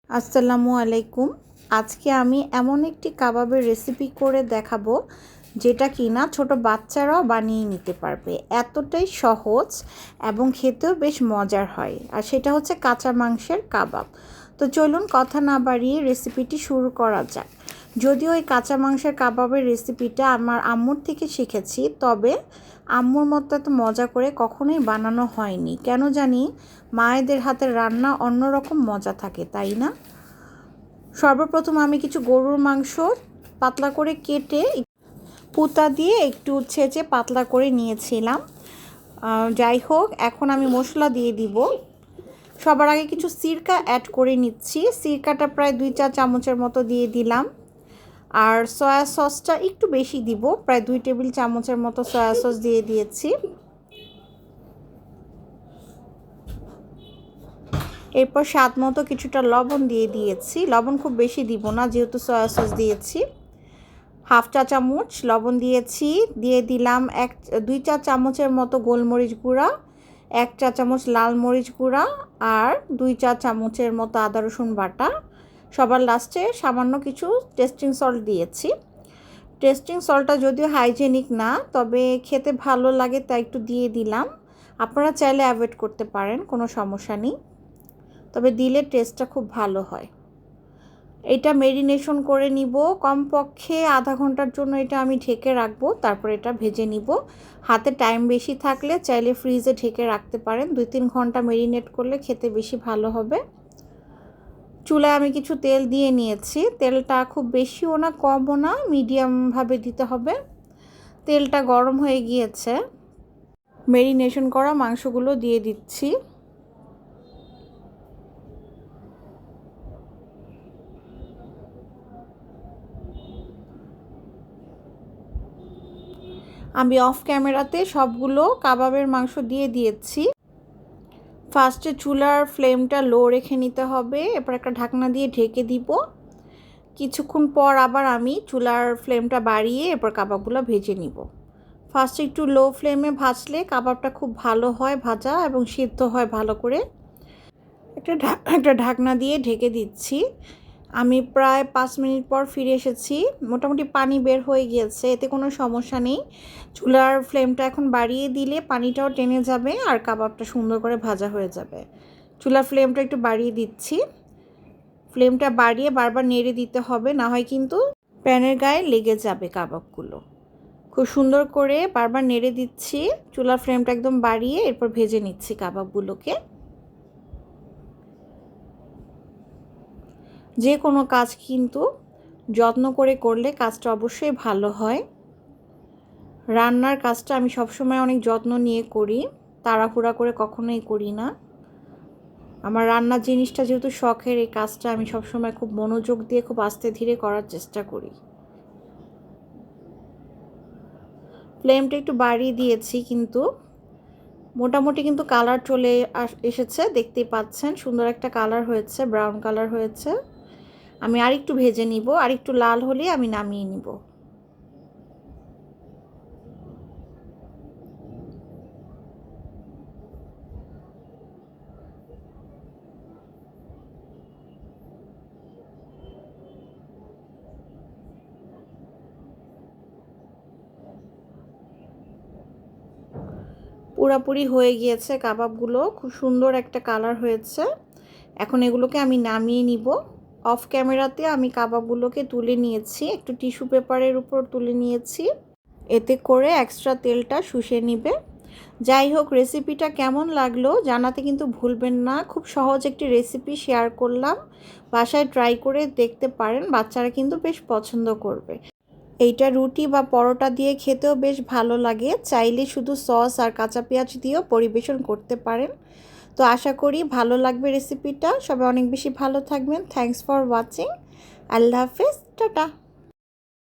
আসসালামু আলাইকুম। আজকে আমি এমন একটি কাবাবের রেসিপি করে দেখাবো যেটা কিনা ছোট বাচ্চারাও বানিয়ে নিতে পারবে। এতটাই সহজ এবং খেতেও বেশ মজার হয়। আর সেটা হচ্ছে কাঁচা মাংসের কাবাব। তো চলুন কথা না বাড়িয়ে রেসিপিটি শুরু করা যাক। যদিও এই কাঁচা মাংসের কাবাবের রেসিপিটা আমার আম্মুর থেকে শিখেছি, তবে আম্মুর মতো এত মজা করে কখনোই বানানো হয়নি। কেন জানি মায়েদের হাতের রান্না অন্যরকম মজা থাকে, তাই না? সর্বপ্রথম আমি কিছু গরুর মাংস পাতলা করে কেটে পুতা দিয়ে একটু ছেঁচে পাতলা করে নিয়েছিলাম। যাই হোক, এখন আমি মশলা দিয়ে দিব। সবার আগে কিছু সিরকা অ্যাড করে নিচ্ছি। সিরকাটা প্রায় 2 চা চামচের মতো দিয়ে দিলাম। আর সয়া সসটা একটু বেশি দিব, প্রায় 2 টেবিল চামচের মতো সয়া সস দিয়ে দিয়েছি। এরপর স্বাদ মতো কিছুটা লবণ দিয়ে দিয়েছি। লবণ খুব বেশি দিব না, যেহেতু সয়া সস দিয়েছি। 1/2 চা চামচ লবণ দিয়েছি। দিয়ে দিলাম 2 চা চামচের মতো গোলমরিচ গুঁড়া, 1 চা চামচ লাল মরিচ গুঁড়া আর 2 চা চামচের মতো আদা রসুন বাটা। সবার লাস্টে সামান্য কিছু টেস্টিং সল্ট দিয়েছি। টেস্টিং সল্টটা যদিও হাইজেনিক না, তবে খেতে ভালো লাগে তাই একটু দিয়ে দিলাম। আপনারা চাইলে অ্যাভয়েড করতে পারেন, কোনো সমস্যা নেই, তবে দিলে টেস্টটা খুব ভালো হয়। এটা মেরিনেশন করে নিব কমপক্ষে আধা ঘন্টার জন্য। এটা আমি ঢেকে রাখবো, তারপর এটা ভেজে নিব। হাতে টাইম বেশি থাকলে চাইলে ফ্রিজে ঢেকে রাখতে পারেন। 2-3 ঘন্টা মেরিনেট করলে খেতে বেশি ভালো হবে। চুলায় আমি কিছু তেল দিয়ে নিয়েছি। তেলটা খুব বেশিও না কমও না, মিডিয়ামভাবে দিতে হবে। তেলটা গরম হয়ে গিয়েছে, মেরিনেশন করা মাংসগুলো দিয়ে দিচ্ছি। আমি অফ ক্যামেরাতে সবগুলো কাবাবের মাংস দিয়ে দিয়েছি। ফার্স্টে চুলার ফ্লেমটা লো রেখে নিতে হবে, এরপর একটা ঢাকনা দিয়ে ঢেকে দিব। কিছুক্ষণ পর আবার আমি চুলার ফ্লেমটা বাড়িয়ে এরপর কাবাবগুলো ভেজে নিব। ফার্স্টে একটু লো ফ্লেমে ভাজলে কাবাবটা খুব ভালো হয় ভাজা এবং সিদ্ধ হয় ভালো করে। একটা ঢাকনা দিয়ে ঢেকে দিচ্ছি। আমি প্রায় 5 মিনিট পর ফিরে এসেছি। মোটামুটি পানি বের হয়ে গিয়েছে, এতে কোনো সমস্যা নেই। চুলার ফ্লেমটা এখন বাড়িয়ে দিলে পানিটাও টেনে যাবে আর কাবাবটা সুন্দর করে ভাজা হয়ে যাবে। চুলার ফ্লেমটা একটু বাড়িয়ে দিচ্ছি। ফ্লেমটা বাড়িয়ে বারবার নেড়ে দিতে হবে, না হয় কিন্তু প্যানের গায়ে লেগে যাবে কাবাবগুলো। খুব সুন্দর করে বারবার নেড়ে দিচ্ছি। চুলার ফ্লেমটা একদম বাড়িয়ে এরপর ভেজে নিচ্ছি কাবাবগুলোকে। যে কোনো কাজ কিন্তু যত্ন করে করলে কাজটা অবশ্যই ভালো হয়। রান্নার কাজটা আমি সবসময় অনেক যত্ন নিয়ে করি, তাড়াহুড়া করে কখনোই করি না। আমার রান্নার জিনিসটা যেহেতু শখের, এই কাজটা আমি সবসময় খুব মনোযোগ দিয়ে খুব আস্তে ধীরে করার চেষ্টা করি। ফ্লেমটা একটু বাড়িয়ে দিয়েছি, কিন্তু মোটামুটি কিন্তু কালার চলে এসেছে, দেখতেই পাচ্ছেন সুন্দর একটা কালার হয়েছে, ব্রাউন কালার হয়েছে। আমি আরেকটু ভেজে নিব, আরেকটু লাল হলে আমি নামিয়ে নিব। পুরাপুরি হয়ে গিয়েছে কাবাবগুলো, খুব সুন্দর একটা কালার হয়েছে। এখন এগুলোকে আমি নামিয়ে নিব। অফ ক্যামেরাতে আমি কাবাবগুলোকে তুলে নিয়েছি, একটু টিস্যু পেপারের উপর তুলে নিয়েছি, এতে করে এক্সট্রা তেলটা শুষে নিবে। যাই হোক, রেসিপিটা কেমন লাগলো জানাতে কিন্তু ভুলবেন না। খুব সহজ একটি রেসিপি শেয়ার করলাম, বাসায় ট্রাই করে দেখতে পারেন, বাচ্চারা কিন্তু বেশ পছন্দ করবে। এইটা রুটি বা পরোটা দিয়ে খেতেও বেশ ভালো লাগে। চাইলে শুধু সস আর কাঁচা পেঁয়াজ দিয়েও পরিবেশন করতে পারেন। তো আশা করি ভালো লাগবে রেসিপিটা। সবাই অনেক বেশি ভালো থাকবেন। Thanks for watching. আল্লাহ হাফেজ, টাটা।